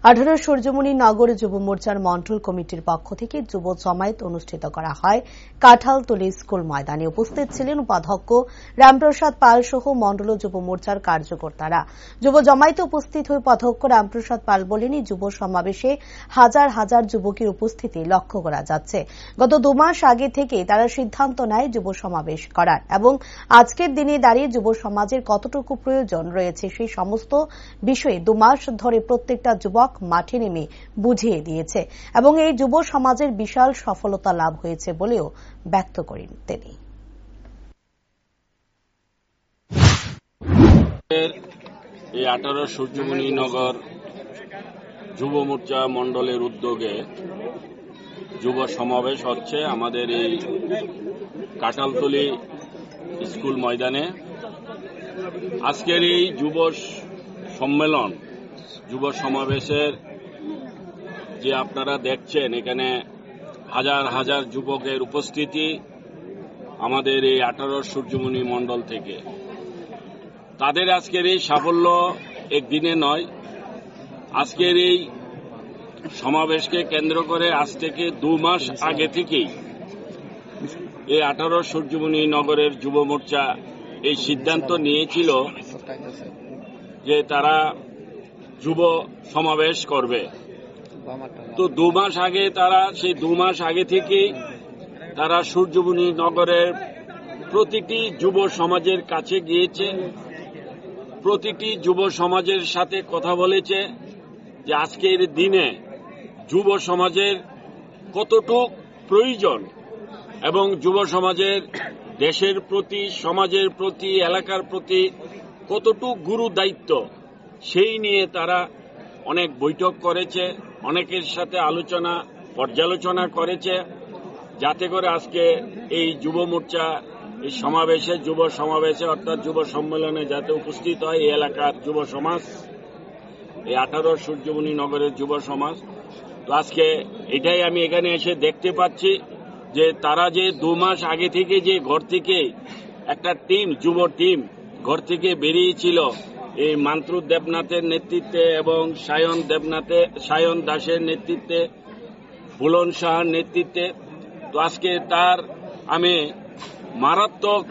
18 সূর্যমণি নগর যুব মোর্চার মন্ডল কমিটির পক্ষ থেকে যুব জমায়েত অনুষ্ঠিত করা হয় কাঁঠালতলী স্কুল ময়দানে। উপস্থিত ছিলেন উপাধ্যক্ষ রামপ্রসাদ পাল সহ মন্ডল যুব মোর্চার কার্যকর্তারা। যুব জমায়েতে উপস্থিত হয়ে উপাধ্যক্ষ রামপ্রসাদ পাল বলেন, যুব সমাবেশে হাজার হাজার যুবকের উপস্থিতি লক্ষ্য করা যাচ্ছে। গত 2 মাস আগে থেকে তারা সিদ্ধান্ত নেয় যুব সমাবেশ করার এবং আজকের দিনে দাঁড়িয়ে যুব সমাজের কতটুকু প্রয়োজন রয়েছে সেই সমস্ত বিষয়ে 2 মাস ধরে প্রত্যেকটা যুবক মাঠে নেমে বুঝিয়ে দিয়েছে এবং এই যুব সমাজের বিশাল সফলতা লাভ হয়েছে বলেও ব্যক্ত করেন তিনি। এই 18 সূর্যমণি নগর যুব মোর্চা মন্ডলের উদ্যোগে যুব সমাবেশ হচ্ছে আমাদের এই কাঁঠালতলী স্কুল ময়দানে। আজকের এই যুব সম্মেলন, যুব সমাবেশের যে আপনারা দেখছেন, এখানে হাজার হাজার যুবকের উপস্থিতি আমাদের এই 18 সূর্যমণি মণ্ডল থেকে। তাদের আজকের এই সাফল্য একদিনে নয়, আজকের এই সমাবেশকে কেন্দ্র করে আজ থেকে 2 মাস আগে থেকেই এই 18 সূর্যমণি নগরের যুব মোর্চা এই সিদ্ধান্ত নিয়েছিল যে তারা যুব সমাবেশ করবে। তো 2 মাস আগে সেই 2 মাস আগে থেকেই তারা সূর্যমণি নগরের প্রতিটি যুব সমাজের কাছে গিয়েছে, প্রতিটি যুব সমাজের সাথে কথা বলেছে যে আজকের দিনে যুব সমাজের কতটুক প্রয়োজন এবং যুব সমাজের দেশের প্রতি, সমাজের প্রতি, এলাকার প্রতি কতটুক গুরু দায়িত্ব, সেই নিয়ে তারা অনেক বৈঠক করেছে, অনেকের সাথে পর্যালোচনা করেছে, যাতে করে আজকে এই যুব মোর্চা এই সমাবেশে, যুব সমাবেশে অর্থাৎ যুব সম্মেলনে যাতে উপস্থিত হয় এই এলাকার যুব সমাজ, এই 18 সূর্যমণি নগরের যুব সমাজ। তো আজকে এটাই আমি এখানে এসে দেখতে পাচ্ছি যে তারা যে 2 মাস আগে থেকে যে ঘর থেকে একটা যুব টিম ঘর থেকে বেরিয়েছিল এই মান্ত্রু দেবনাথের নেতৃত্বে এবং সায়ন দাসের নেতৃত্বে, বুলন সাহার নেতৃত্বে। তো আজকে তার আমি মারাত্মক